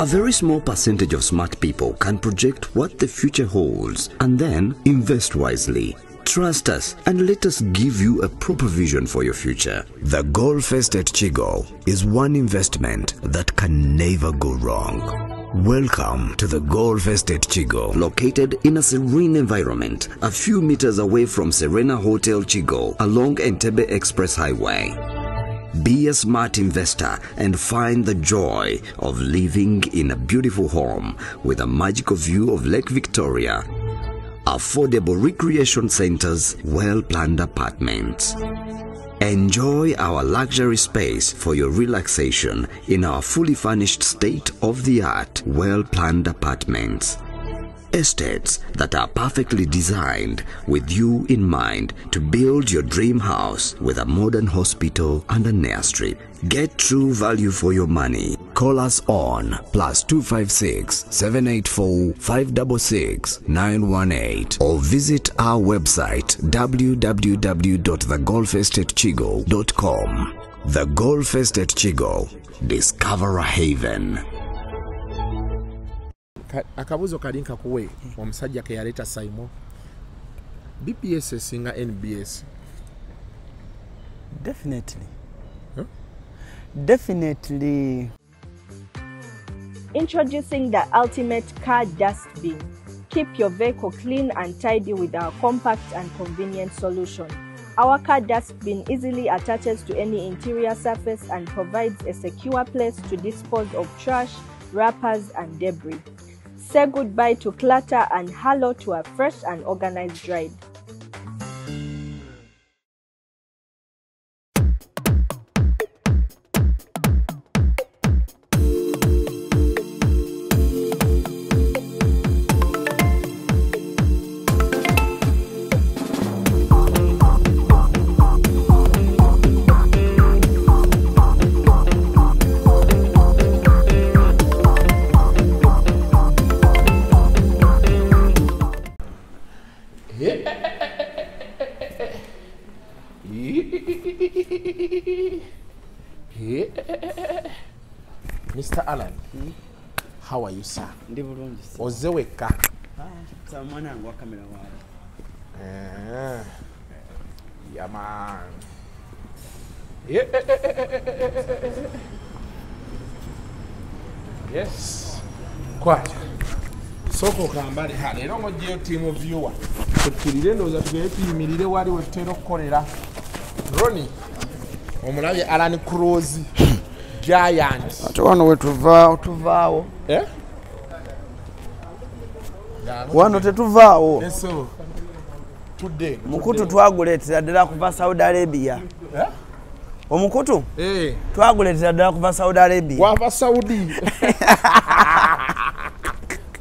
very small percentage of smart people can project what the future holds and then invest wisely. Trust us and let us give you a proper vision for your future. The Gold Fest at Chigo is one investment that can never go wrong. Welcome to the Gold Fest at Chigo, located in a serene environment a few meters away from Serena Hotel Chigo along Entebbe Express Highway. Be a smart investor and find the joy of living in a beautiful home with a magical view of Lake Victoria, affordable recreation centers, well-planned apartments. Enjoy our luxury space for your relaxation in our fully furnished state-of-the-art, well-planned apartments. Estates that are perfectly designed with you in mind to build your dream house with a modern hospital and an airstrip. Get true value for your money. Call us on +256 784 566 918 or visit our website www.thegolfestatchigo.com. The Gold Fest at Chigo. Discover a haven. Akabuzo kalinka kuwe omusajja ke yaleta Simon. BPS singa NBS. Definitely. Huh? Definitely. Introducing the ultimate car dustbin. Keep your vehicle clean and tidy with our compact and convenient solution. Our car dustbin easily attaches to any interior surface and provides a secure place to dispose of trash, wrappers, and debris. Say goodbye to clutter and hello to a fresh and organized ride. Mr. Allan, how are you, sir? Ozeweka. Yeah, man. Yes. Quite. Soko kambali hali. Ero ngojiyo team viewer. Tukirire ndoza tugepimirire wali wetero kukolera. Ronnie. Omulabi Allan Cruz. Giant. Ate wano tuvaawo. Eh? Wano tetuvaawo. Eso. Today. Mukutu twaguleetera ddala kuva Saudi Arabia. Eh? Omukutu? Eh. Twaguleetera ddala kuva Saudi Arabia. Wava Saudi.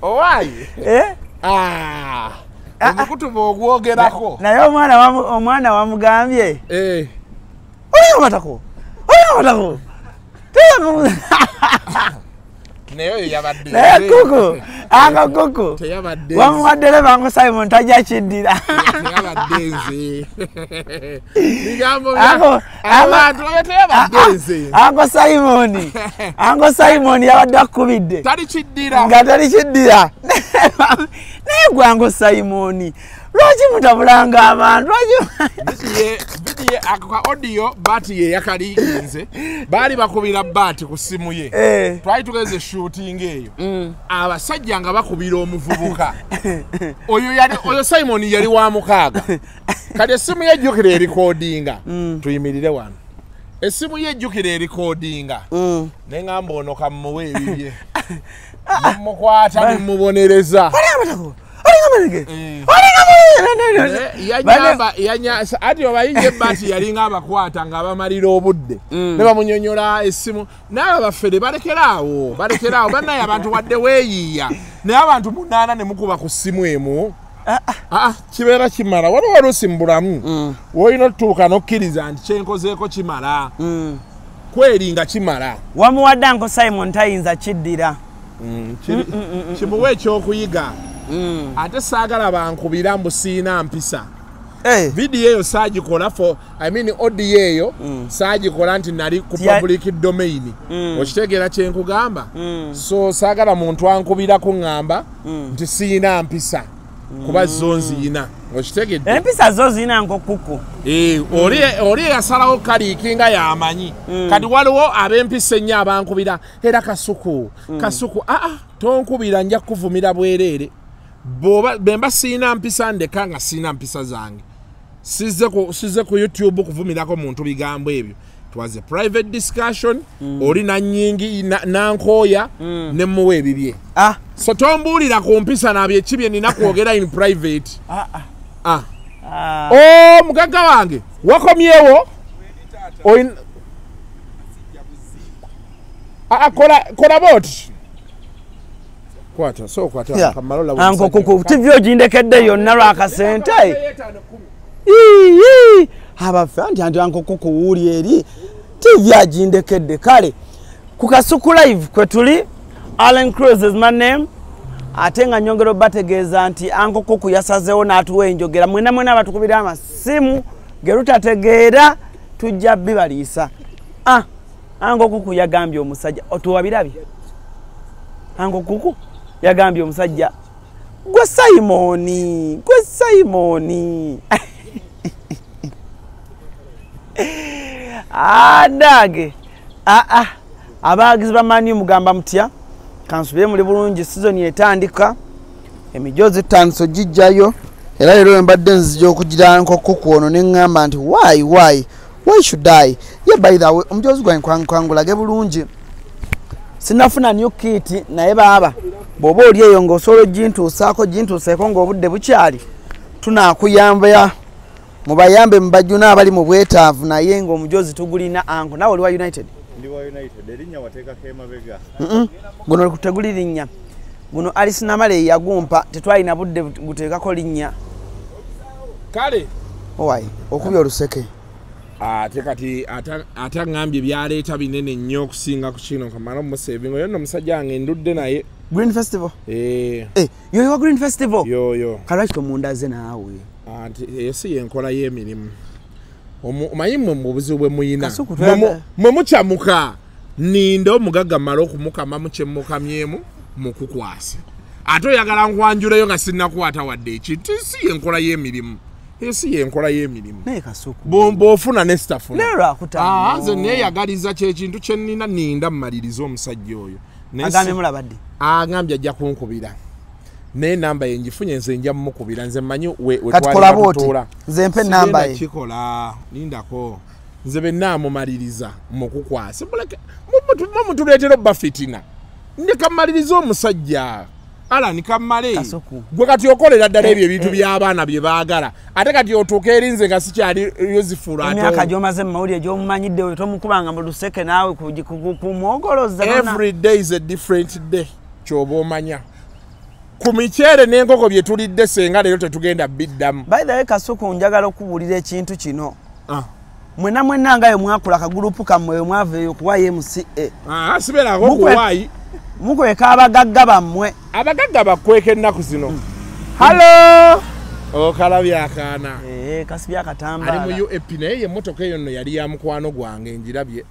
Why? Eh? Omukutu bwogwogerako. Naye omwana wamugambye. Eh. Oyo matako. Neyo yabadde. Naye kuku. Aka kuku. Teyabadde. Wamuwaddele bangu Simon tajja kiddira. Teyabadde nze. Bigambo abantu teyabadde nze. Ango Simon yabadde akubidde. Tali kiddira. Nga tali kiddira. Naye gwango Simon. Lwaki mutabulanga abantu? Bidiye akwa audio bati ye yakaliinze. Bali bakubira bati ku simu ye. Twali tugeze shooting eyo. Abasajja nga bakubira omuvubuka. Oyo Simon yali wa mukaaga. Kati esimu ye jukire recordinga. Tuyimirire wano. Esimu ye jukire recordinga. Nengamba ono kamuwe ebibye. Mukwata mubonereza. Ati obayinge bati yalinga abakwata nga bamalira obudde ne bamunyonyola esimu naye bafere balekeraawo banaye abantu wadde weeyiiya naye abantu munaana ne mukuba ku simu emu kibeera kimala waliwo osimbulamu woolina otutuuka n'okkiriza nti kyenkozeeko kimala kweringa kimala wamuwadde Uncle Simon tayinza kiddira kimuwe ekyokuyiga ate saagala bankubira mbu siina mpisa video eyo sagikola for audio eyo sagikola nti nali ku public domain okitegeera kyenkugamba so saagala muntu ankubirako ngamba nti siina mpisa kuba zo nziyina okitegedde empisa zo ziyina nkokuku oli yasalawo kaliikinga yamanyi kati waliwo ab'empisa ennyo abankubira era kasuku tonkubira nja kuvumira bwereere bemba siina mpisa ndeka nga siina mpisa zange sizze ku YouTube kuvumirako muntu bigambo ebyo. It was a private discussion. Oli na nyingi nankooya ne muwe bibye. So tombulira ku mpisa nabye kibye nina kwogera in private. Mugagga wange wakomyewo kola bot kwata so kwata kamalola anko kuku TV ogindekedde yonna lwakasente abafandi anko kuku wuli eri TV agindekedde kale ku Kasuku Live kwe tuli. Allan Cruz is my name. Atenga nyongero bategeeza nti anko kuku yasazeewo n'atuwa enjogera mwena abatukubira amasimu gerutategeera tujja bibaliisa. Anko kuku yagambye omusajja otuwabirabye. Anko kuku yagambye omusajja gwe Simoni adage abagizi bamanyi mugamba mutya kansubire muri bulungi season etandika emijozi tanso jijjayo era lero mbadde nzija okugira nko kuku ono neŋŋamba nti why should I by the way omujozi gwa nkwangulage bulungi sinafuna new kit naye baba boba oli eyo ng'osobola gintuuseeko ng'obudde bukyali tunakuyamba mubayambe mubajjuna abali mu bwetaavu naye ng'omujozi tugulina anko nawe oli wa United erinnya wateekako emabega guno teguli linnya guno alisinamale yagumpa tetwalina budde guteekako linnya kale okubya oluseke ate kati atangambye byaleeta binene nnyo okusinga ku kino kamala omusevingo yonna omusajja wange ndudde naye Green Festival yoyo wa Green Festival yoyo kalaki tomundaze naawe eyo si yenkola y'emirimu omanyi mmwe mu buzibu bwe muyina mwe mukyamuka ninda omugagga mmala okumukama mukyemukamyemu mukukwase ate oyagala nkwanjuleyo nga sinnakwata wadde ekintu si yenkola y'emirimu esi yenkola y'emirimu naye Kasuku bw'ofuna ne sitafuna nze neeyagaliza kyekintu kye nnina ninda mmaliriza omusajja oyo agambye mulabadde agambye ajja kunkubira naye namba ye ngifunye nze nja mukubira nze mmanyi twalituula nze mpe namba ye kikola lindako nze bennaamumaliriza mukukwasa mutuleetera obba fitina ndekamaliriza omusajja Allan kammale gwe kati okolera ddala ebyo ebintu by'abaana bye baagala ate kati otuuka erinze nga sikyali yozifula emyaka gy'omaze mu mawulire gy'omumanyidde oyo tomukubanga mu luseke naawe kumwogoloza every day is a different day kyoba omanya ku miceere n'enkoko bye tulidde senga leero tetugenda biddamu by the way Kasuku njagala okubuulira ekintu kino mwenna ngayo mwakula akagurupu kammwe mwava eyo kuwayo MCA sibeerako kuwaayi mukweka abagagga bammwe abagagga bakweka ennaku zino halo okalabya akaana kasibya akatambala ali mu UAP naye emmotoka eyo nno yali ya mukwano gwange njirabye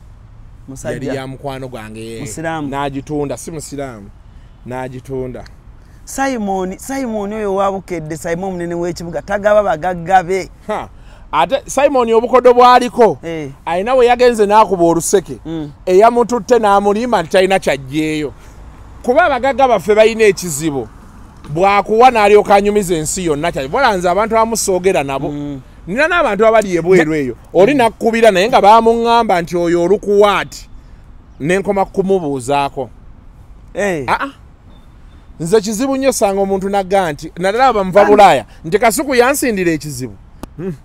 yali ya mukwano gwange n'agitunda si musiraamu n'agitunda Simon oyo wabukedde Simon munene w'ekibuga tagaba bagagga be ate Simon obukodo bwaliko alina we yagenze n'akuba oluseke eyamututte n'amulimba nti talina kyajjeeyo kuba abagagga baffe balina ekizibu bwakuwa n'alyoka anyumiza ensi yonna bolanze abantu abamusoogera nabo nina n'abantu abali ebweru eyo oli nakkubira naye nga baamuŋŋamba nti oyo olukuwa ati n'enkoma kumubuuzaako nze kizibu nnyo sanga omuntu nagga nti naddala bamuva Bulaaya nti Kasuku yansindira ekizibu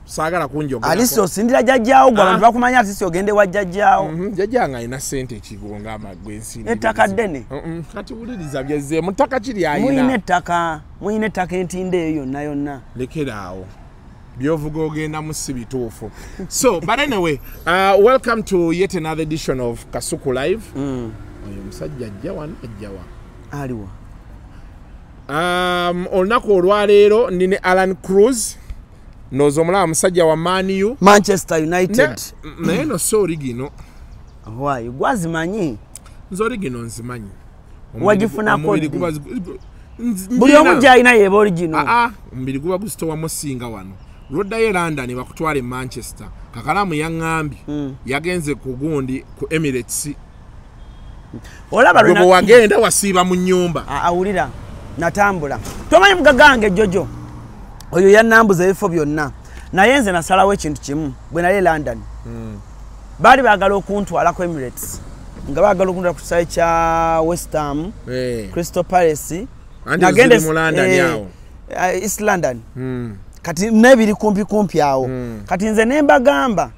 saagala kunjogera aliso sindira jjajjaawo gwe abantu bakumanya ati si ogende wa jjajjaawo jjajjanga alina ssente ekigonga amagwe ensindira ettaka ddene kati wuliriza byezze mu ttaka kiri ayina muyina ettaka entindo eyo yonna lekeraawo byovuga ogenda mu si bituufu so but anyway welcome to yet another edition of Kasuku Live oyo musajja ajjawa aliwa olunaku olwaleero ndine Allan Cruz nozo mulaba musajja wa Man U Manchester United naye no so origino why gwazimanyi nzo origino nzimanyi wagifuna kodi buli omujja ina yeba origino mbiri guba gusitowa musinga wano roddayo London bakutwale Manchester kakalamu yangambi yagenze ku gundi ku Emirates olaba runa wagenda wasiba mu nyumba awulira natambula tomanyi mugagange jojo oyo yanambuza ebifo byonna naye nze nasalawo ekintu kimu bwe nali London bali bagala okuntwala ku Emirates nga bagala okuntwala ku kisawe kya West Ham Crystal Palace nagende mu London yawo East London kati nebiri kumpi awo kati nze nembagamba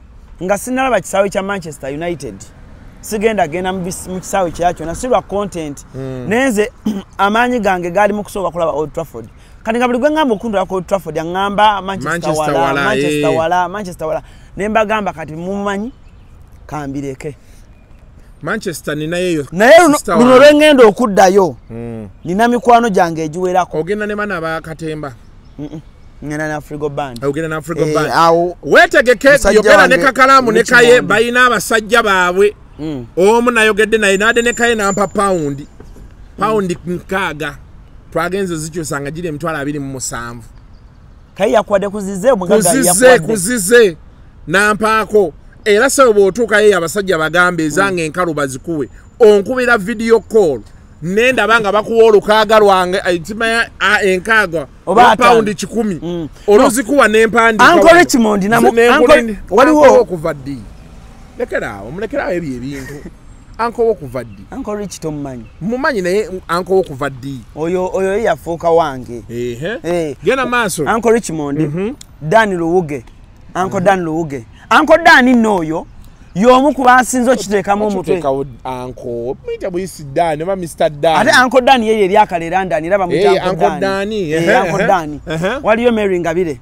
nga sinalaba kisawe kya Manchester United sigenda genda mu kisawe kyakyo nasilwa content nenze amanyi gange gali mu kusoba kulaba Old Trafford kati nga buli gwe ngamba okundula ku Old Trafford yangamba Manchester wala nembagamba kati mumanyi kambireke Manchester ni nayeyo naye luno lwengenda okuddayo nina mikwano gyange egiwerako ogenda ne bana bakatemba ngena na Afrigo Band ogenda na Afrigo Band wetegeke yogera ne kakalamu ne kaye bayina abasajja baabwe omu nayogedde naye nade ne kaye nampa pound nkaaga twagenze zikyusanga giri emitwalo 27 kaye yakwade kuzize omugaga yakwade kuzize nampaako era sebo botuka ye abasajja bagambe zange enkalu bazikuwe onkubira video call nenda banga bakuwa olukaaga lwange aitima enkaaga pound 10 oluzikuwa nempandi Uncle Richmond na Uncle waliwo okuvaddi lekera omulekera ebintu Uncle okuvaddi Uncle Rich tomumanyi mumanyi naye Uncle okuvaddi oyo yafuuka wange gena maaso Uncle Richmond Dan Luwuge Uncle Dan Luwuge Uncle Dan noyo yomu kubasinzo kitekamu omutwe Uncle mwita buyisi Dan ba Mr Dan ate Uncle Dan yeye eri akalera ndani raba mutako Uncle Dan Uncle Dan waliyo Mary Ngabire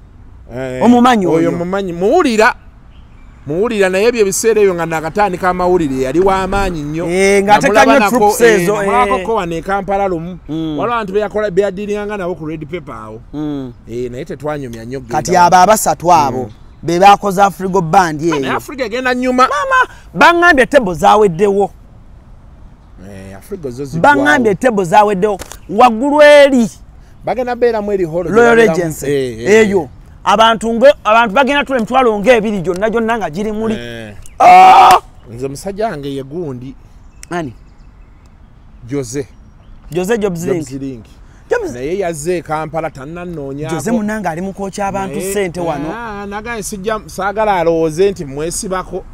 omumanyi oyo mumanyi muwulira naye ebyo ebiseera ebyo nga nakatandika amawulire yali w'amaanyi nnyo ng'atekanyo troops ezo mulabako wano e Kampala lumu waliwo abantu beyadiringanga nabo ku red paper awo naye tetwanyumya nnyo kati abo abasatu abo be bakoze Afrigo Band eyo Africa egenda nnyuma mama bangambye tebo zaweddewo bangambye tebo zaweddewo waggulu eri bagenda beeramu eri holo Royal Regency eyo abantu bagenda tule emitwalo ng'ebiri gyonna nga giri muli nze musajja wange ye gundi ani Jose Jobslink naye yazze Kampala tannannoonyaako Jose munanga ali mu kwokya abantu ssente wano nagaye sijja saagala alowooze nti mwesibako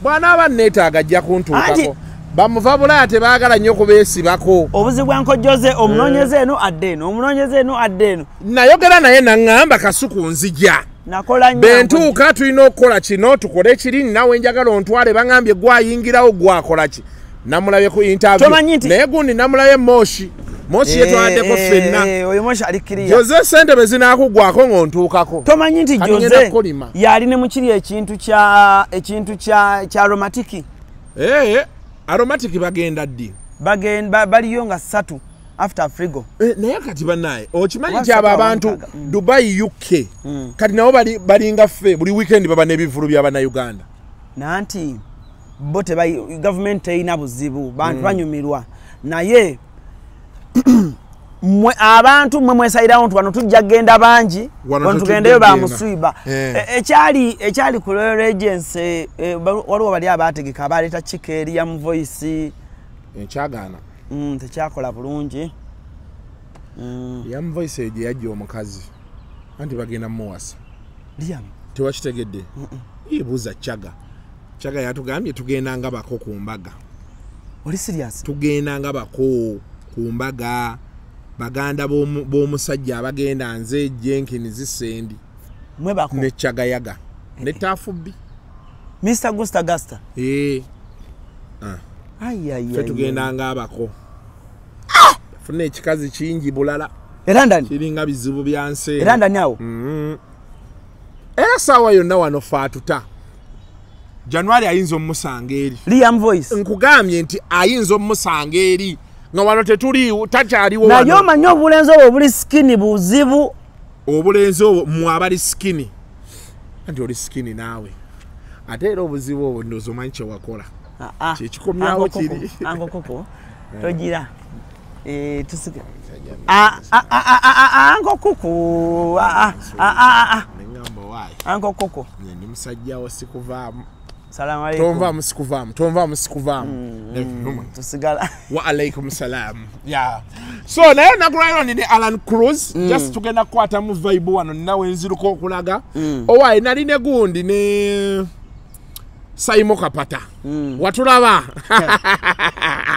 bwana aba neetaaga ajja kuntuukako bamuva Bulaaya tebaagala nnyo kubeesibako obuzibu bwa Uncle Jose omunoonyeze eno adde eno nayogera naye naŋŋamba Kasuku nzija nakola nnyo bentuuka tulina okukola kino tukole ekiri nawe njagala ontwale baŋŋambye gwayingirawo gwakola ki namulabye ku interview naye gundi namulabye Moshi yetwaddeko ffenna oyo Moshi ali kiriya Jose sente be zinaakugwako ng'ontuukako tomanyi nti Jose yali ne mukiri ekintu kya aromatiki aromatic bagenda ddi baliyo nga 3 after Afrigo naye kati bannaye okimanyi nti abo abantu Dubai UK kati nabo balinga ffe buli weekend baba n'ebivulu by'Abannayuganda nanti bo government eyina buzibu bantu banyumirwa naye abantu mwesayirawo nti wano tujja genda bangi wano tugendeyo bamuswiba ekyali ku Royal Regency waliwo bali abategeka abaleeta chikeeri ya Voice ekyagaana tekyakola bulungi ya Voice gye yajja omukazi anti bagenda muwasa tewakitegedde yebuuza Chaga yatugambye tugenda nga bako ku mbaga oli serious tugenda nga bako ku mbaga baganda b'omusajja abagenda nze Jenkins zisendi mwebako ne Chagayaga ne Tafubbi Mr. Gusta Gasta fe tugenda nga abako fune ekikazi kingi bulala era ndani kiringa bizibu byanse era ndani awo era sawa yonna wano faatuta January ayinza omusanga eri Liam Voice nkugambye nti ayinza omusanga eri nga wano tetuli takyaliwo wano naye omanyi obulenzi obwo buli skinny buzibu obulenzi obwo mu abali skinny anti oli skinny naawe ate era obuzibu obwo ndozo omanyi kye wakola kyekikomyawo kiri ango koko togira tusike ango kuku nengamba wayi ango koko ndi musajjawo sikuvaamu salamu alaykum tonvaamu sikuvaamu tusigala wa alaikum salam so naye nagulayo ni Allan Cruz just tugenda kukwata mu vibe wano nawe nziruko okulaga owaye nali ne gundi ne Saimo Kapata watulaba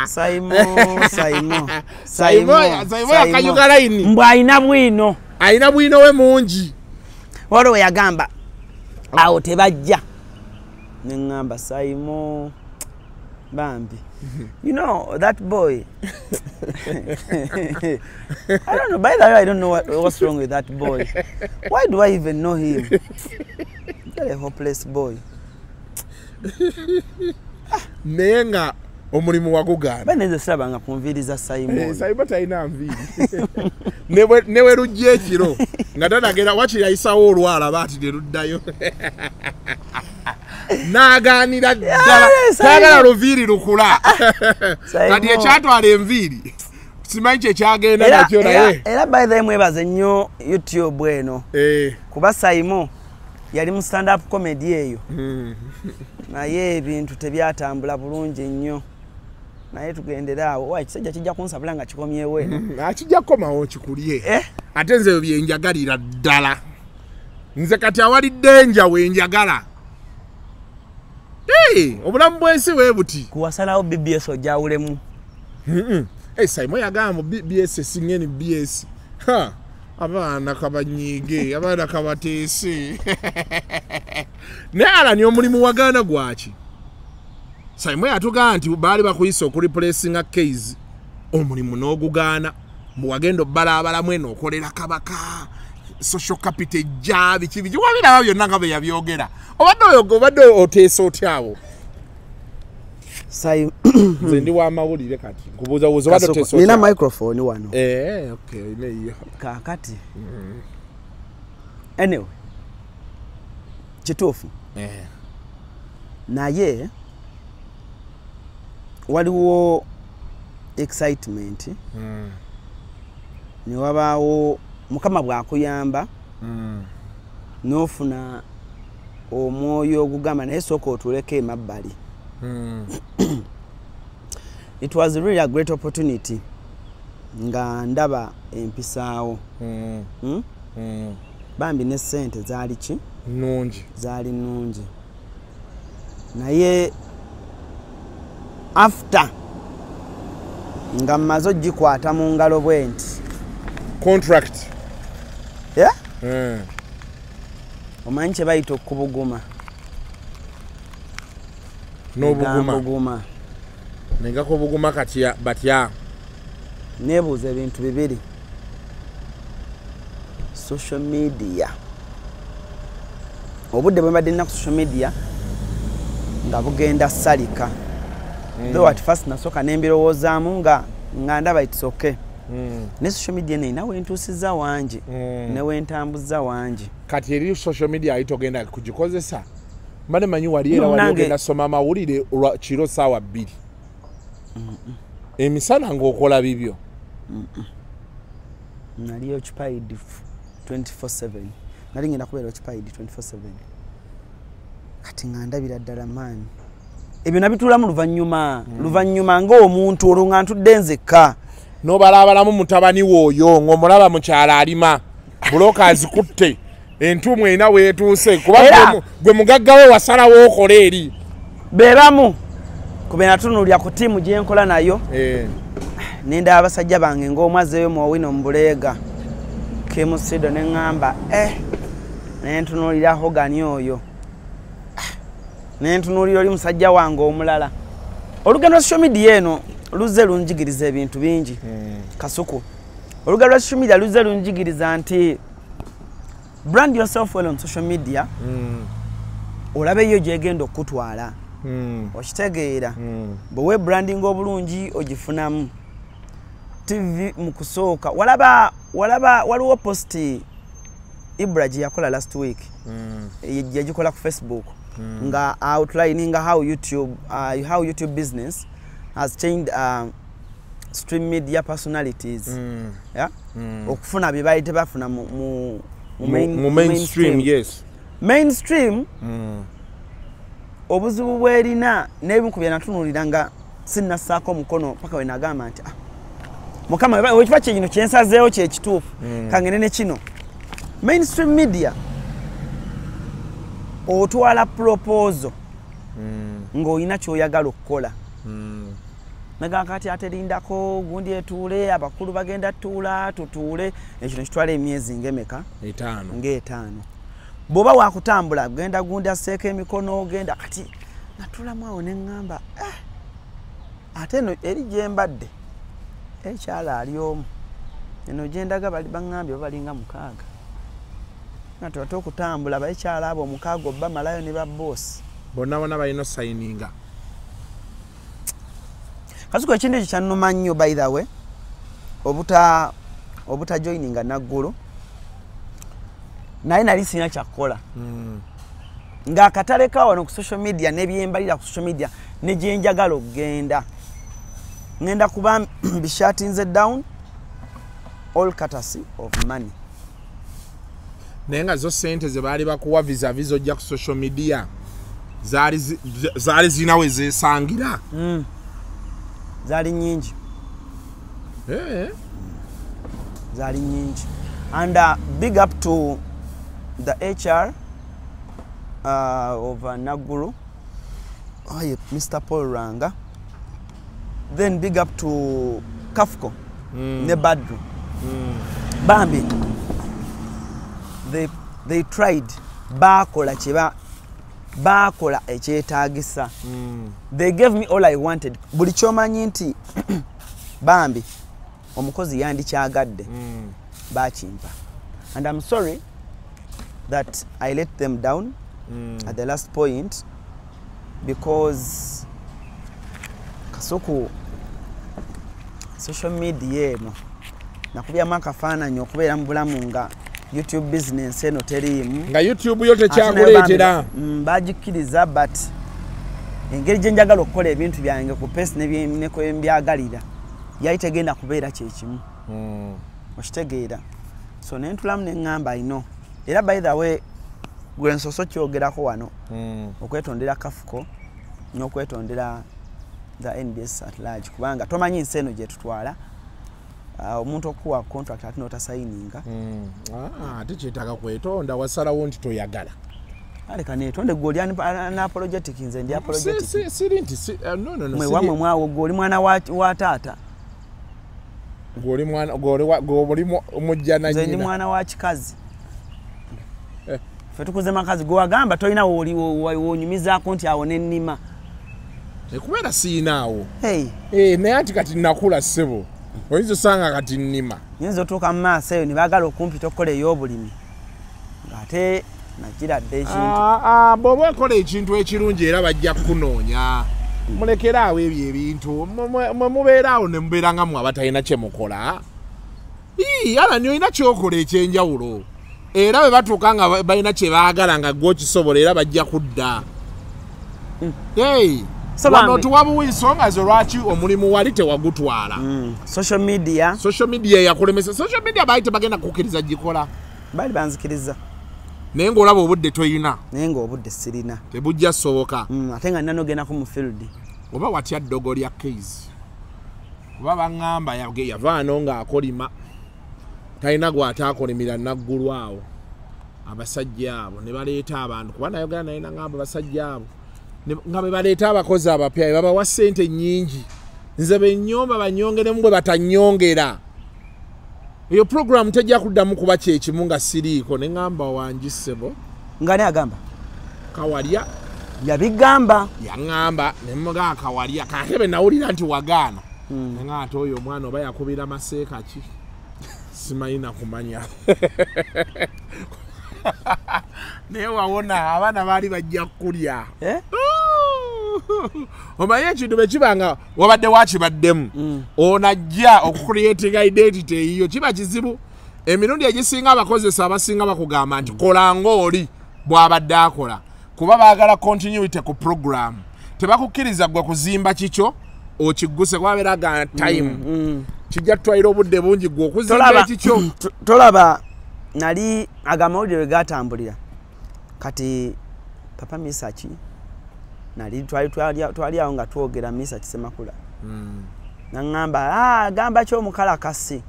Saimo akayugala ini mbwa ayina bwino we mungi waliwo yagamba awo tebajja nengamba Saimo bambi you know that boy I don't know, by the way I don't know what's wrong with that boy. Why do I even know him? What a hopeless boy. Nenga omulimu wagugaana baneze sirabanga kunviriza Saimo talina nviiri newe lujja ekiro nga tanagera wakiri ayisawo olwala baati teruddayo n'agaanira ddala tayagala luviiri lukula kati ekyatwala enviiri simanyi kyekyagenda nakyo naye era by the way mwebaze nnyo YouTube eno kuba Saimo yali mu stand up comedy eyo naye ebintu tebyatambula bulungi nnyo naye tugendera awo wa kisajja kijja kunsabula nga kikomyewo eno akijja kukomawo kikulye ate nze byenjagalira ddala nze kati awali denja wenjagala obulamu bwensi weebuti kuwasalawo BBS ojawulemu Saimo yagamba BBS singeni BS abaana kabanyige abaana kabateese ne Allan omulimu wagaana gwaki Saimo yatugaa nti baali bakuyisa okureplacinga case omulimu n'ogugaana mu wagendo balabalamu eno okolera kabaka social capital jabi kibi wabiraba byonna nga bye yabyogera obadde oteesa otyawo nze ndi wamawulire kati nkubuuza buuza obadde oteesa nina microphone wano okay ineyo kakati anyway kituufu naye waliwo excitement ne wabaawo mukama bwakuyamba n'ofuna omwoyo ogugamba naye sooka otuuleko emabbali it was really a great opportunity nga ndaba empisaawo bambi ne ssente zaali ki nungi zaali nungi naye after nga mmaze ogikwata mu ngalo bwe nti contract omanyi kye bayita okubuguma n'obuguma nengako obuguma katya batya nebuuza ebintu bibiri social media obudde bwe mbadde nina ku social media nga bugenda salika though at first nasooka nembirowoozaamu nga ndaba it's okay ne social media neinawe entuusiza wangi newe entambuza wangi kati eri social media ayitogenda kugikozesa mbane manyi wali era wali ogenda soma amawulire kiro saawa 2 emisana ng'okola bibyo nali occupied 24/7 nali ngenda kubeera occupied 24/7 kati nga ndabira ddala maani ebyo nabituulamu luvannyuma ng'omuntu olwo nga ntudde nzekka n'obalaabalamu mutabani w'oyo ng'omulaba mukyala alima buloka azikutte entumu erina weetuuse kuba gwe mugagga we wasalawo okola eri bebamu kube natunuulya ku tiimu gye nkola nayo nendaba abasajja bange ng'omwazeeyo muwino mu buleega kemusido ne ŋŋamba nentunuulira hogani oyo nentunuulira oli musajja wange omulala olugendo lwa social media eno luzze lunjigiriza ebintu bingi Kasuku olugendo lwa social media luzze lunjigiriza nti brand yourself well on social media olabe yo gyegenda okutwala okitegeera bwe branding obulungi ogifunamu TV mu kusooka waliwo posti Ibra gye yakola last week yagikola ku Facebook nga outlining how YouTube business has changed stream media personalities yeah okufuna bibaite bafuna mu mainstream. Yes, mainstream obuzibu bwerina n'ebinku bye natunulira nga sinnasaako mukono paka we nagamba nti mukama wekiba kino kyensazeewo kyekituufu kangene ne kino mainstream media otwala proposal ng'olina kyoyagala okukola naga kati aterindako gundi etuule abakulu bagenda tutuule ekyo nekitwala emyezi ng'emeka 5 bw'oba wakutambula genda gundi aseeko emikono genda kati natulamu awo ne ŋŋamba ate eno eri gye mbadde ekyala ali omu eno gye ndaga bali baŋŋambye balinga 6 nati ate okutambula baekyala abo 6 obba malayo ne baboosi bonna balina sayininga. Kasuku ekindi ekyo kyannuma nnyo by the way obuta joininga Naggulu naye nali sina kyakukola ng'akatale ka wano ku social media n'ebyembalira ku social media ne gye njagala okugenda ngenda kuba bishatinze down all courtesy of money. Naye nga zo sente ze baali bakuwa vis-a-vis ojja ku social media zaali zina we zeesangira zaali nyingi zaali nyingi and big up to the HR of Naggulu, Mr. Paul Ranga. Then big up to Kafko, ne Badru. Bambi, they tried bakola ekyetaagisa. They gave me all I wanted. Buli kyomanyi nti Bambi omukozi yandikyagadde bakimpa. And I'm sorry that I let them down at the last point because Kasuku social media eno nakubyamu akafaananyi okubeera mu bulamu nga YouTube business eno teriimu nga YouTube yo tekyakuleetera bagikkiriza but engeri gye njagala okukola ebintu byange ku pesi nekwembyagalira yali tegenda kubeera kyekimu okitegeera so nentulamu neŋŋamba ino era by the way gwe nsoso kyogerako wano okwetondera Kafuko n'okwetondera the NBS at large kubanga tomanyi nsi eno gye tutwala omuntu okuwa contract ate n'otasayininga ate kyetaaga kwetonda wasalawo nti toyagala aleka netonde goli ana apologetic nze ndi apologetic siri nti no mwe wamwe mwawo goli mwana wa taata goli mujja na nyina ndi mwana wa kikazi fetukuze makazi gwagamba toyina wonyumizaako nti awo nennima ekubeera siinaawo hey naye ati kati nakula ssebo oyinza osanga kati nnima nyinza otuuka mu maaso eyo ne baagala okumpita okukola ey'obulimi ng'ate nagiradde ekintu bw'oba okola ekintu ekirungi era bajja kukunoonya mulekere awo ebyo ebintu mwe mubeera awo ne mubeera nga mwe abatalina kye mukola alani olina kyokola ekyenjawulo era bwe batuuka nga balina kye baagala nga gwe okisobola era bajja kudda wano tuwa buwiiso nga zo lwaki omulimu wali tewagutwala social media yakulemesa social media baali tebagenda kukkiriza gikola baali banzikiriza naye ng'olaba obudde toyina naye ng'obudde sirina tebujja soboka ate nga nanogendako mu field oba watya ddogo lya case oba baŋŋamba yavaano ng'akolima talina gw'ataakolimira Naggulu awo abasajja abo ne baleeta abantu kuba nayogera naye naŋŋamba abasajja abo nga bwe baleeta abakozi abapya babawa ssente nnyingi nze bennyomba banyongeremu bwe batanyongera eyo program tejja kuddamu kuba kyekimu nga siriiko ne ŋŋamba wangisebo nga ne agamba Kawalya yabigamba yaŋŋamba ne mugaa Kawalya kate be nawulira nti wagaana ne ŋŋaate oyo omwana oba yakubira maseeka ki simanyi nakumanya naye wawona abaana baali bajja kukulya omanyi ekintu bwe kiba nga wabadde wakibaddemu onajja okucreatinga identity eyiyo kiba kizibu emirundi egisinga abakozesa abasinga bakugamba nti kola ng'oli bw'abadde akola kuba baagala continuity ku program tebakukkiriza gwe kuzimba kikyo okigguse kwabeeraga time kijja tutwalira obudde bungi gwe okuzimba ekikyo tolaba nali agamawulire we gatambulira kati papa Misaki nali twali awo nga twogera Misaki Semakula naŋŋamba gamba ky'omukalakasi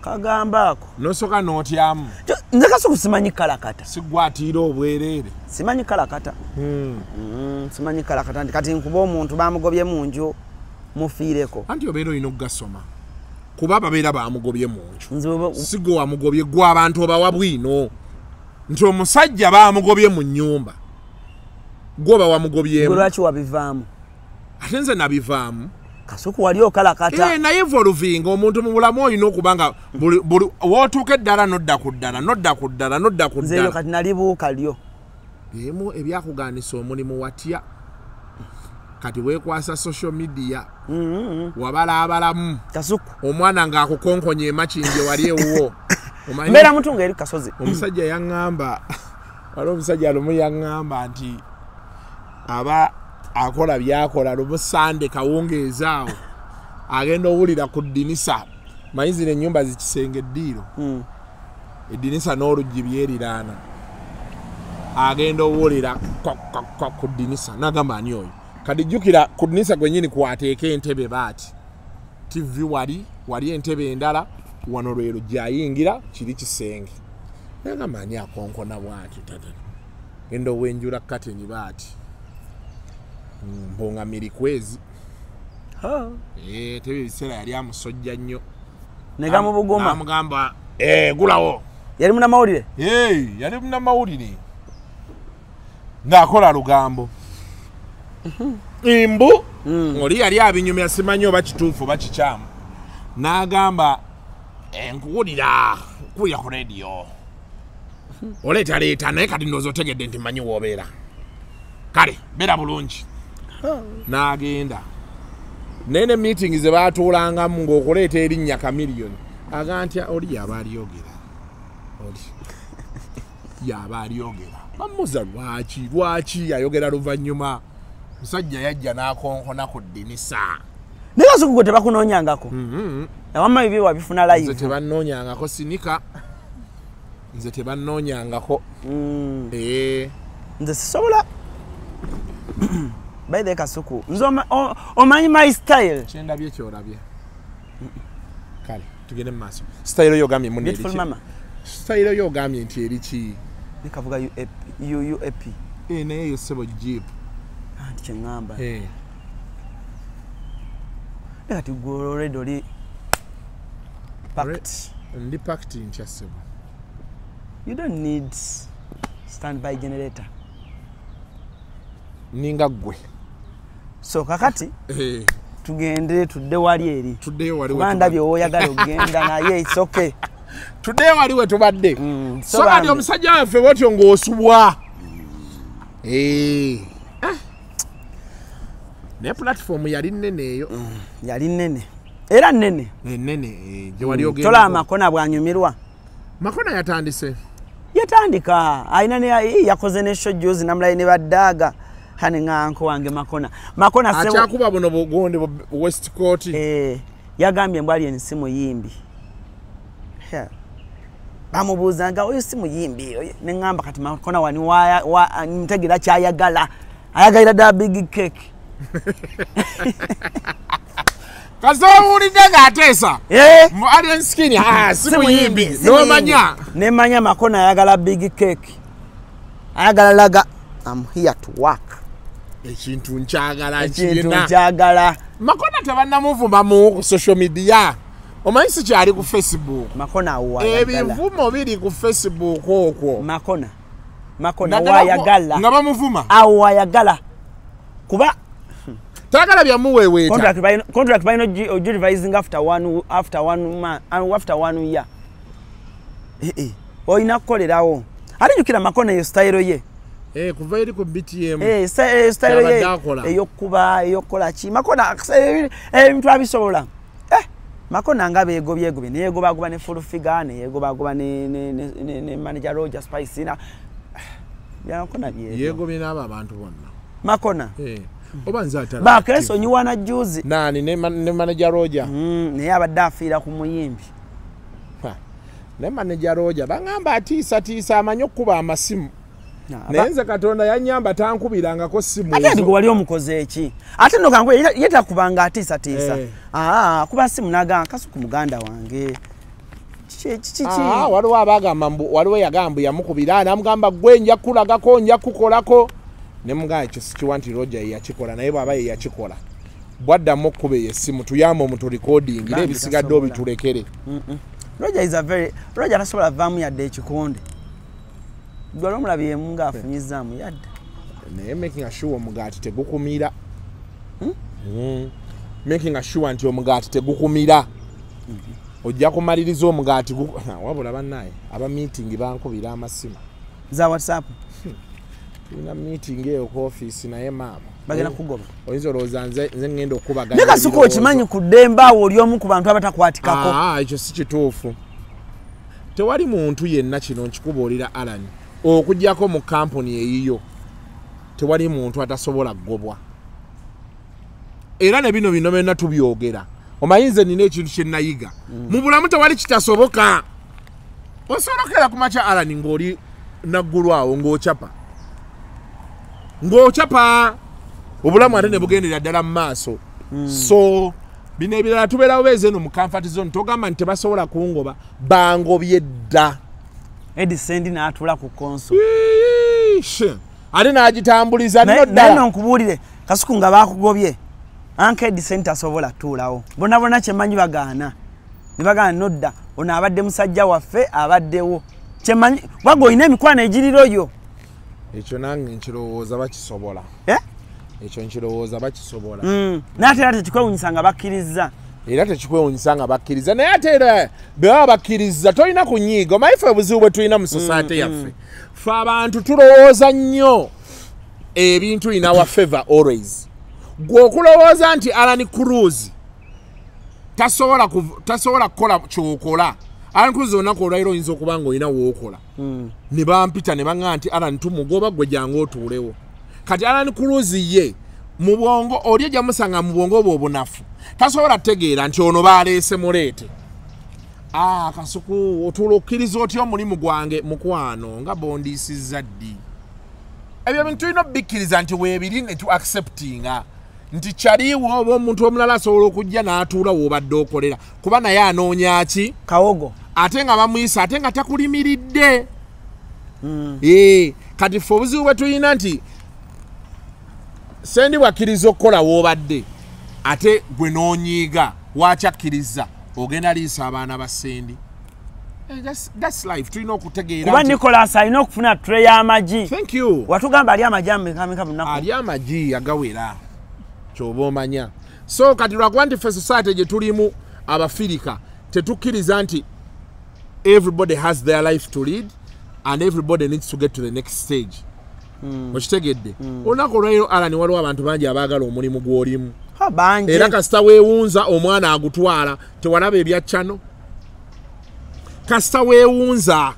kagamba ako nosoka n'otyamu nze Kasuku simanyi kalakata sigwatiira obwereere simanyi kalakata simanyi kalakata nti kati nkuba omuntu bamugobye mu nju mufiireko anti obeera olina okugasoma kuba babeera bamugobye mu nju sigo wamugobye gwe abantu obawa bwino nti omusajja bamugobye mu nnyumba gwe oba wamugobyemu lwaki wabivaamu ate nze nabivaamu Kasuku wali okalakata naye evolvinga omuntu mu bulamu olina okuba nga wootuuka eddala nodda ku ddala nzeyo kati nali buuka lyo emu ebyakugaanisa omulimu watya kati weekwasa social media wabalaabalamu Kasuku omwana ng'akukonkonya emakinje wali ewuwo mbeera mutunga eri kasozi omusajja yaŋŋamba wali omusajja lumu yaŋŋamba nti aba akola byakola lumu Sande kawungeeza awo agenda owulira ku ddinisa mayinzira ennyumba zikisenge eddiiro eddinisa n'oluggi byeriraana agenda owulira ku ddinisa nagamba ani oyo kati jjukira ku ddinisa gwennyini kwateeka entebe baati TV wali entebe endala wano lwe luggi ayingira kiri kisenge nagamba ani akonkona bwati genda owenjula kateni baati mbonga mirikwezi tebe biseera yali amusojja nnyo negamubuguma amugamba gulawo yali munamawulire yali munamawulire ng'akola lugambo imbu oli yali abinyumya simanyi oba kituufu oba kikyamu n'agamba nkuwulira ku rediyo oleetaleeta naye kati ndowooza otegedde nti manyi w'obeera kale beera bulungi n'agenda naye ne meeting ze baatuulangamu ng'okuleeta erinnya kamiliyoni aga ntya oli yaba alyogera oli yaba alyogera bamuza lwaki ayogera luvannyuma musajja yajja n'akonkona ku ddinisa naye Kasuku gwe tebakunoonyangako awamma bibye wabifuna live nze tebannoonyangako sinika nze tebannoonyangako nze sisobola by the Kasuku nze omanyi my style kyendabye kyolabye kale tugende mu maaso style yo ogambye muno eri ki style yo ogambye nti eri ki nikavuga UAP naye yo sebo jeep anti kyeŋŋamba kati gwe already oli packed ndi packed ntya sebo you don't need standby generator ninga gwe so kakati tugende tudde wali eri ndabye oyagala ogenda naye it's okay tudde wali we tubadde so kati omusajja waffe bwotyo ng'osubwa ne platform yali nnene eyo yali nnene era nnene gye wali ogenda tola Makona bwanyumirwa Makona yatandika ayina ne yakoze ne show juzi namulaye ne baddaga hani nganko wange Makona sebo akyakuba buno bugonde West Coast yagambye mbali ensimu yimbi bamubuuzanga oyo simu yimbi ne ngamba kati Makona wani wa ntegera kyayagala ayagalira da big cake kasawulidde ng'ateesa mu alien skin simu yimbi n'omanya nemanya Makona ayagala big cake ayagala laga I'm here to work ekintu nkyagala Makona tebannamuvuma mu social media omanyi si kyali ku Facebook Makona ebivumo biri ku Facebook okwo Makona wayagala nga bamuvuma awayagala kuba tagala byamuweweeta contract by no revising after one year oyina kukolerawo alijukira Makona yo style ye kuva eri ku BTM style ye eyokuba eyokola ki Makona ebintu abisobola Makona nga begobye ne yegoba ne full figure ne yegoba ne manager Roger Spice na yakona bye yegobye n'aba abantu bonna Makona obanza atala ba keso nyiwana juzi nani ne manager Roger ne abadde afiira ku muyimbi ne manager Roger bangamba atiisa amanyi okuba amasimu nenze Katonda yanyamba tankubirangako simu ate ndigo wali omukoze eki ate no kangwe yeta kubanga atiisa kuba simu naga Kasuku muganda wange chichi waliwo abagamba waliwo yagamba yamukubira namugamba gwe nja kulagako nja kukolako ne mugamba ekyo sikiwa nti Roger yakikola naye bwaba yakikola bwaddamu okube yesimu tuyamba omuntu recording era ebisigadde obitulekere Roger tasobola vaamu yadde ekikonde gwalo mulabye munga afunyizaamu yadde naye making sure omugaati tegukumira making sure nti omugaati tegukumira ojja kumaliriza omugaati wabula bannaye aba meeting bankubira amasimu za WhatsApp tulina meeting eyo ku office naye maama bagenda kugoba oyinza olowooza nze ngenda okubaganya ne Kasuku okimanyi ku ddemba awo oli omu ku bantu abatakwatikako ekyo si kituufu tewali muntu yenna kino nkikubuulira Allan okujjako mu kampuni eyiyo tewali muntu atasobola ggobwa era ne bino byonna tubyogera omayinze nina ekintu kye nayiga mu bulamu tewali kitasoboka osolokera ku makya Allan ng'oli naggulu awo ng'okyapa obulamu ate ne bugendera ddala mu maaso so bino ebirala tubeerawo beeze no mu comfort zone togamba nti tebasobola kungoba bangobye dda Edisendi n'atula ku konso ate n'agitambuliza nno nkubuulire Kasuku nga bakugobye anke Edisendi asobola tuulawo bonna kyemanyi bagaana ne bagaana nodda ono abadde musajja waffe abaddewo kyemanyi waga olina emikwano egiriroyo ekyo nange nkirowooza bakisobola ekyo nkirowooza bakisobola n'ate era tekikwewunyisa nga bakkiriza era tekikwewunyisa nga bakkiriza naye ate era bwe baba bakkiriza tolina kunyiiga omanyi ffe obuzibu bwe tulina mu society yaffe ffe abantu tulowooza nnyo ebintu in our favor always gwe okulowooza nti Allan Cruz tasobola kukola kyokola Allan Cruz olunaku olwaliro oyinza okuba nga olina wookola ne bampita ne baŋŋamba nti Allan tumugoba gwe jangu otuulewo kati Allan Cruz ye mu bwongo oli ejja musanga mu bwongo obwo obunafu tasobola tegeera nti ono baleese muleete Kasuku otuula okkiriza otya omulimu gwange mukwano nga bondiisizza ddi ebyo bintu tulina obikkiriza nti weebiri ne tu acceptinga nti kyaliwo oba omuntu omulala asobola okujja n'atuula w'obadde okolera kuba naye anoonya ki kawogo ate nga bamuyisa ate nga takulimiridde kati ffe obuzibu bwe tulina nti sendi bwakkiriza okukola w'obadde ate gwe n'onyiiga wakyakkiriza ogenda liisa abaana ba sendi that's life tulina okutegeera kuba Nicholas alina okufuna tray y'amagi thank you watugamba ali amagi ameka bunaku ali amagi agawera kyoba omanya so kati lwakuba nti ffe society gye tulimu abafirika tetukkiriza nti everybody has their life to lead and everybody needs to get to the next stage okitegedde olunaku olwaliro Allan waliwo abantu bangi abaagala omulimu gw'olimu era kasita weewunza omwana agutwala tewalaba ebya Channel kasita weewunza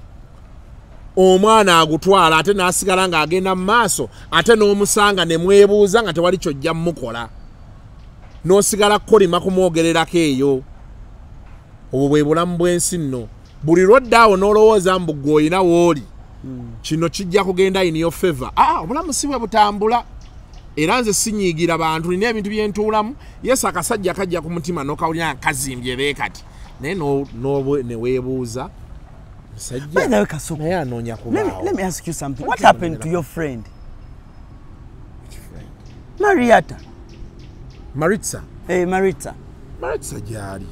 omwana agutwala ate n'asigala ng'agenda mu maaso ate n'omusanga ne mwebuuza nga tewali kyojja mukola n'osigala kolima kumwogererako eyo obwo bwe bulamu bw'ensi nno buli lwodda awo n'olowooza mbu gwe olina w'oli kino kijja kugenda in your favor obulamu si bwe butambula era nze sinyiigira bantu nina ebintu bye ntuulamu yes akasajja kajja ku mutima n'okawulira kazimbye beekati naye ne weebuuza musajja naye anoonya kubaawo. Let me ask you something. What happened to your friend? Marietta. Maritza. Maritza. Maritza gyali.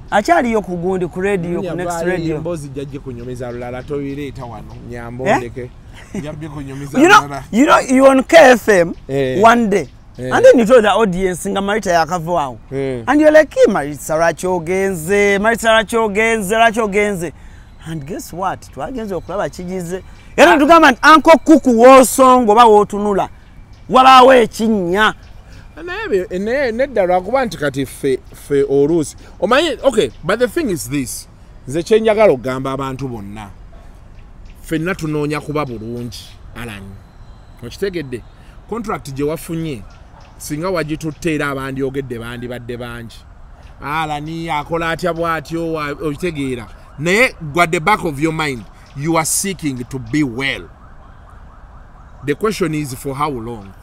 Akyaliyo ku gundi ku radio ku next radio. Mbozi jajje kunyumiza lulala toyireeta wano nyambondeke. Jabbe kunyumiza lulala. You on KFM one day. And then you told the audience nga Maritza yakavaawo. And you're like, Maritza rachogenze, Maritza rachogenze. And guess what? Twagenze okulaba kigize. Era tugamba nti Uncle Kuku w'osongo ba w'otunula. Walaawo ekinnya. naye nedda lwakuba nti kati ffe oluusi omanyi okay but the thing is this nze kyenjagala okugamba abantu bonna ffenna tunoonya kuba bulungi Allan okitegedde contract gye wafunye singa wagitutte era abandyogedde bandibadde bangi Allan akola atya bw'atyo okitegeera naye at the back of your mind you are seeking to be well. The question is for how long?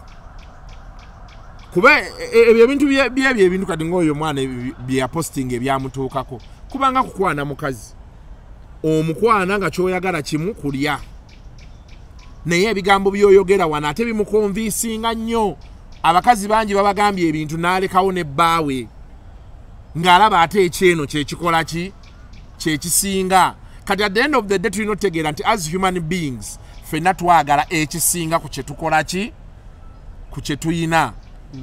Kuba ebintu byebintu kati ngoyo mwana bya posting ebyamutuukako kubanga kukwana mukazi omukwana nga kyoyagala kimu kulya naye ebigambo byoyogera wana ate bimukonvinsinga nnyo abakazi bangi babagambye ebintu n'alekawo ne bbaawe ng'alaba ate ekyeno kyekikola ki kyekisinga kati at the end of the day tulina otegeera nti as human beings ffenna twagala ekisinga ku kyetukola ki ku kyetuyina.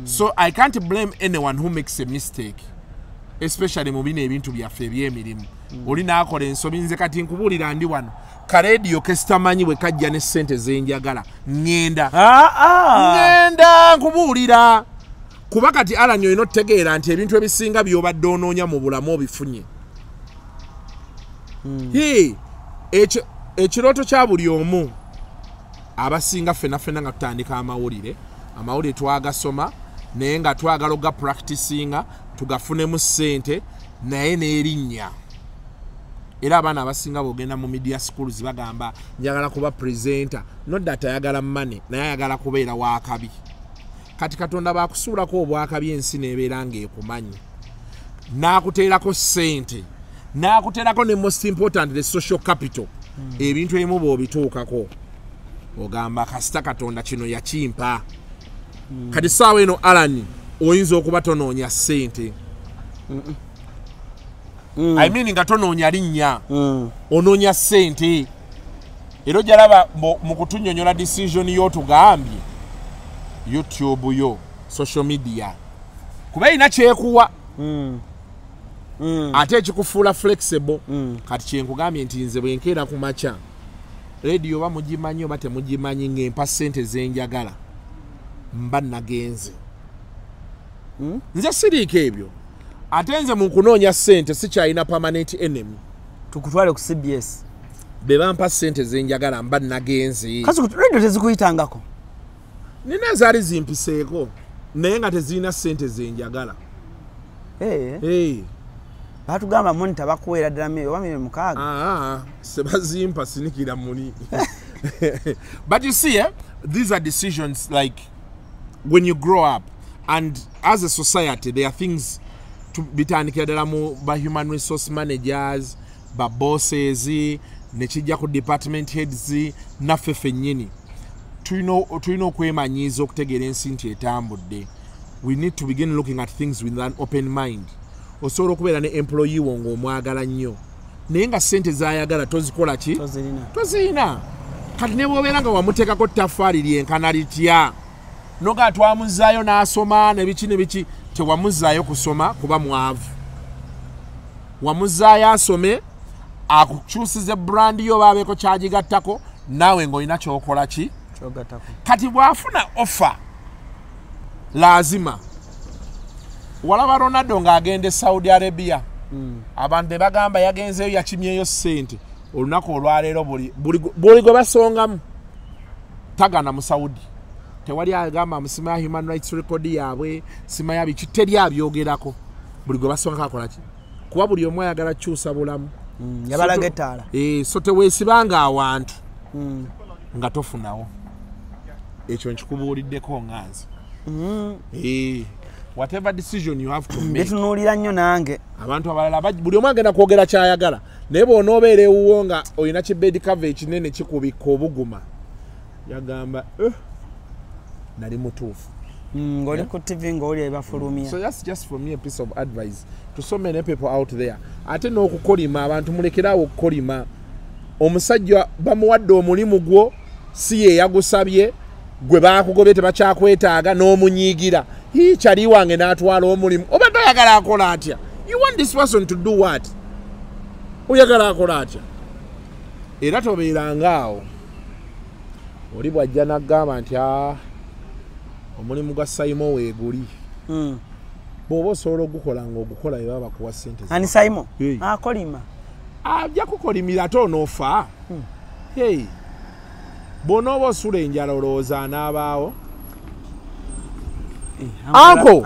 So I can't blame anyone who makes a mistake, especially mu bino ebintu byaffe eby'emirimu. Oli n'akola ensobi nze kati nkubuulira ndi wano kareediyo kesitamanyi bwe kajja ne ssente zenjagala ngenda nkubuulira kuba kati Allan olina otegeera nti ebintu ebisinga by'obadde onoonya mu bulamu obifunye. Ekirooto kya buli omu abasinga ffenna nga tutandika amawulire twagasoma naye nga twagala oga practicinga tugafunemu ssente naye n'erinnya. Era abaana abasinga bogenda mu media schools bagamba njagala kuba presenter not that ayagala money naye ayagala kubeera wakabi. Kati Katonda bakusuulako obwakabi ensi nebeera ng'ekumanyi n'akuteerako ssente n'akuteerako ne most important the social capital ebintu ebimu bw'obituukako ogamba kasita Katonda kino yakimpa. Kati saawa eno Allan oyinza okuba tonoonya ssente I mean nga tonoonya linnya onoonya ssente era ojalaba mu kutunnyonnyola decision y'otugambye YouTube yo social media kuba erina kyekuwa ate ekikufuula flexible kati kyenkugambye nti nze bwenkeera ku makya radio oba mugimanyi oba temugimanyi ng'empa ssente zenjagala mba nagenze nze siriiko ebyo ate nze mu kunoonya ssente sikyalina permanent enemy tukutwale ku CBS be bampa ssente zenjagala mba nagenze kasi radio tezikuyitangako nina zaali zimpiseeko naye nga tezirina ssente zenjagala batugamba monita bakuweera ddala oba $600 sebazimpa sinikira muni. But you see these are decisions like when you grow up and as a society there are things to bitandikira ddala mu ba human resource managers ba bosses nekijja ku department heads naffe ffennyini tulina okwemanyiiza okutegeera ensi nti etambudde. We need to begin looking at things with an open mind. Osobola okubeera ne employee wo ng'omwagala nnyo naye nga ssente z'ayagala tozikola ki tozirina. Kati ne bw'obeera nga wamuteekako ttaffaali lyenkana litya noga twamuzaayo n'asoma ne biki tewamuzaayo kusoma kuba mwavu. Wamuzaayo asome akukyusize brandi yo baabeeko kyagigattako naawe ng'olina kyokola ki kati bw'afuna offer lazima. Walaba Ronaldo ng'agenda Saudi Arabia abantu be bagamba yagenzeyo yakimyeyo ssente olunaku olwaleero buli gwe basongamu tagana mu Saudi tewali agamba musima ya human rights record yaabwe sima ya biki teri abyogerako buli gwe basonga akola ki kuba buli omu ayagala kyusa bulamu yabalaga ettaala so teweesibanga awantu nga tofunawo ekyo nkikubuuliddeko nganze whatever decision you have to make betunuulira nnyo nange abantu abalala buli omu agenda kwogera kyayagala naye bw'onoobeera ewuwo nga olina kibedi kava ekinene kikubika obuguma yagamba nali mutuufu ng'oli ku TV ng'oli ebafulumya. So that's just for me a piece of advice to so many people out there. Ate n'okukolima abantu mulekerawo okukolima omusajja bamuwadde omulimu gwo si ye yagusabye gwe baakugobye tebakyakwetaaga n'omunyiigira kyali wange n'atwala omulimu obadde oyagala akola atya. You want this person to do what? Oyagala akola atya? Era tobeerangaawo oli bw'ajja n'agamba nti omulimu gwa Sayimo weeguli bw'oba osobola ogukola ng'ogukola bye baba bakuwa ssente ani Simon akolima ajja kukolimira ate onoofa bw'onooba osula enjala olowooza anaabaawo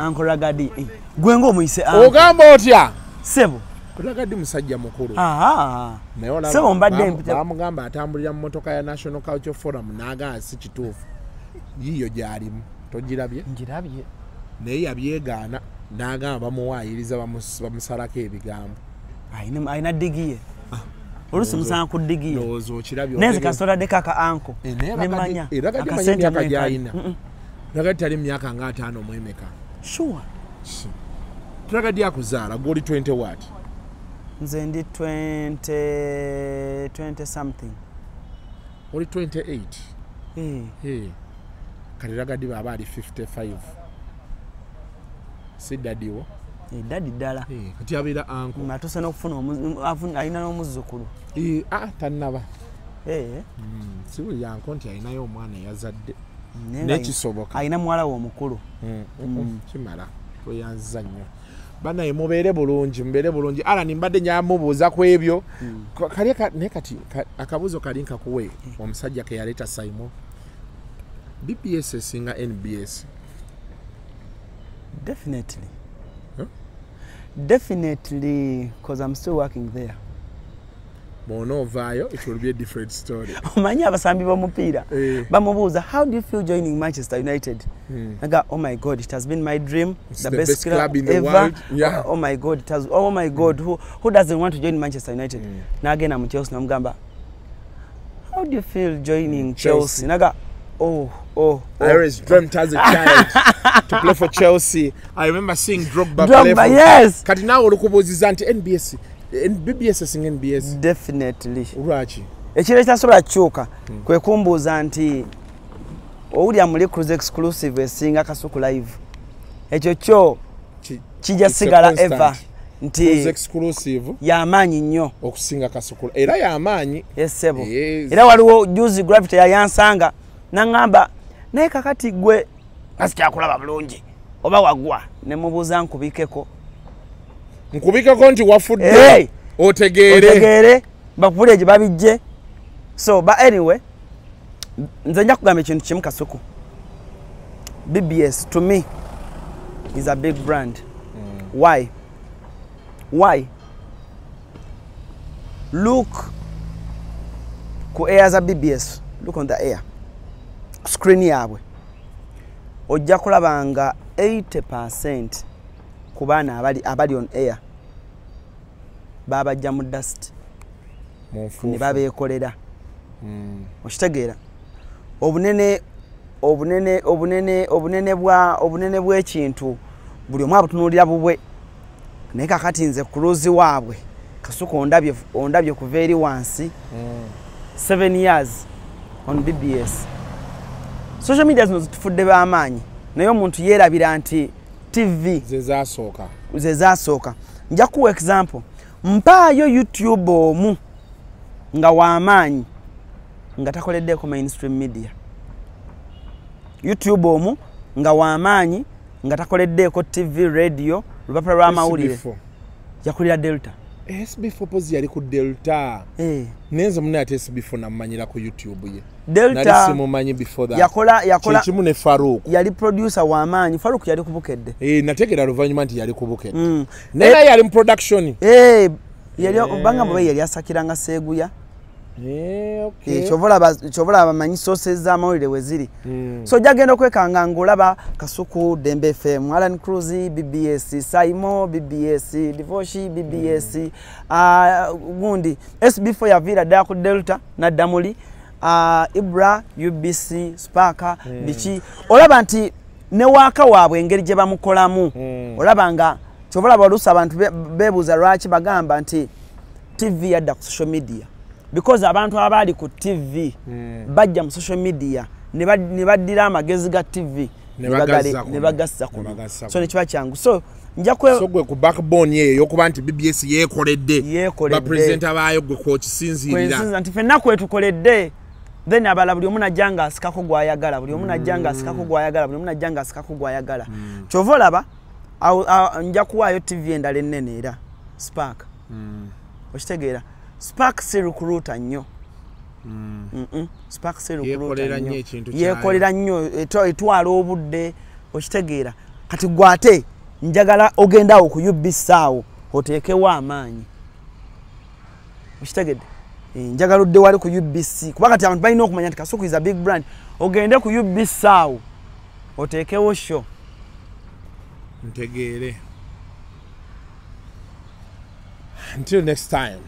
Uncle Ragadi gwe ng'omuyise ogamba otya sebo Ragadi musajja mukulu sebo mbadde bamugamba atambulira mu motoka ya National Culture Forum n'agamba si kituufu yiyo gy'alimu togirabye ngirabye naye yabyegaana n'agamba bamuwaayiriza bamusalako ebigambo ayina digiye olusi musanga ku digiye lowooza okirabye neze kasola de kaka anko nemanya Ragadi manyi emyaka gy'alina Ragadi tali myaka nga 5 mu emeka sure Ragadi akuzaala gwoli 20 what nze ndi 20 something oli 28 kati Ragadi baba ali 55 si dadiwo dadi ddala kati abeera anko atuse n'okufuna alina n'omuzzukulu tannaba si buli yanko nti alinayo omwana eyazadde nekisoboka alina muwala we omukulu kimala tweyanziza nnyo banaye mubeere bulungi Allan mbadde nyamubuuza ku ebyo naye kati akabuuzo kali nkakuwe omusajja ke yaleeta Simon BBS esinga NBS definitely because I'm still working there Monovaayo, it will be a different story. Omanyi abasambi b'omupiira bamubuuza, how do you feel joining Manchester United? I go, oh my God, it has been my dream. It's the best club in the ever. world. Yeah. Oh my God, it has. Oh my God, who doesn't want to join Manchester United? Na again I'm Chelsea namugamba, how do you feel joining Chelsea? Na go, oh. I always dreamt as a child to play for Chelsea. I remember seeing Drogba play for. Yes. Kati nawe olukubuuziza nti NBS. BBS singa NBS. Definitely. Lwaki? Ekiro ekitasobola kukyuka kwe kumbuuza nti owulira muli Cruise exclusive esinga Kasuku Live. Ekyo kyo kijja sigala ever. Nti Cruise exclusive y'amaanyi nnyo okusinga Kasuku. Era y'amaanyi. Yesebo. Era waliwo juzi Gravity yansanga n'angamba naye kakati gwe asikyakulaba bulungi oba wagwa ne mubuuza nkubikeko. Nkubikeko nti wafudde otegeere bakupulira gye babijje. So but anyway nze nja kugamba ekintu kimu Kasuku, BBS to me is a big brand. Why look ku air za BBS, look on the air screen yaabwe ojja kulabanga 80% ku baana abali on air babajja mu dust ne babeekolera. Okitegeera obunene bw'ekintu buli omu abutunuulira bubwe, naye kakati nze kuluzi waabwe Kasuku ondabye kuva eri wansi 7 years on BBS. Social media zino zitufudde b'amaanyi, naye omuntu yeerabira nti TV ze zaasooka. Nja kuwa example, mpaayo YouTube omu nga w'amaanyi nga takoleddeko mainstream media. YouTube omu nga w'amaanyi nga takoleddeko TV, radio, lupapula lw'amawulire. Yakulira Delta. SB4 pozi yali ku Delta. Nenze mune ate SB4 namanyira ku YouTube ye. Delta nali simumanyi before that. Yakola kimu ne Farouk. Yali producer w'amaanyi. Farouk yali kubukedde. Nategera luvannyuma nti yali kubukedde. Nera yali mu production. Yali obanga mwe yali asakiranga Seguya. Okay. Chovola abamanyi sources z'amawulire we ziri. So jagenda okwekanga ng'olaba Kasuku, Dembe FM, Allan Cruz, BBS, Simon, BBS, Divoshi, BBS, gundi SB4 yavira ddala ku Delta n'adda muli Ibra, UBC, Sparka, biki. Olaba nti ne waaka waabwe engeri gye bamukolamu. Olaba nga chovola balusa abantu beebuuza lwaki bagamba nti TV yadda ku social media. Because abantu abali ku TV bajja mu social media ne baddira amagezi ga TV ne bagassa ku. So ne kiba kyangu. So nja gwe ku backbone yeyo okuba nti BBS yeekoledde ba presenter baayo gwe ko kisinzirira. Kwensinza nti fenna kwetukoledde then abala buli omu najjanga asikako gwayagala buli omu najjanga asikako gwayagala buli omu najjanga asikako gwayagala kyova olaba nja kuwaayo TV endala ennene era Spark okitegeera Spark si recruiter nnyo Spark si recruiter nnyo yeekolera nnyo etwala obudde okitegeera kati gwate njagala ogendaawo ku UBC awo oteekewo amaanyi okitegedde njagala odde wali ku UBC kuba kati abantu balina okumanya nti Kasuku is a big brand ogende ku UBC awo oteekewo show ntegeere. Until next time.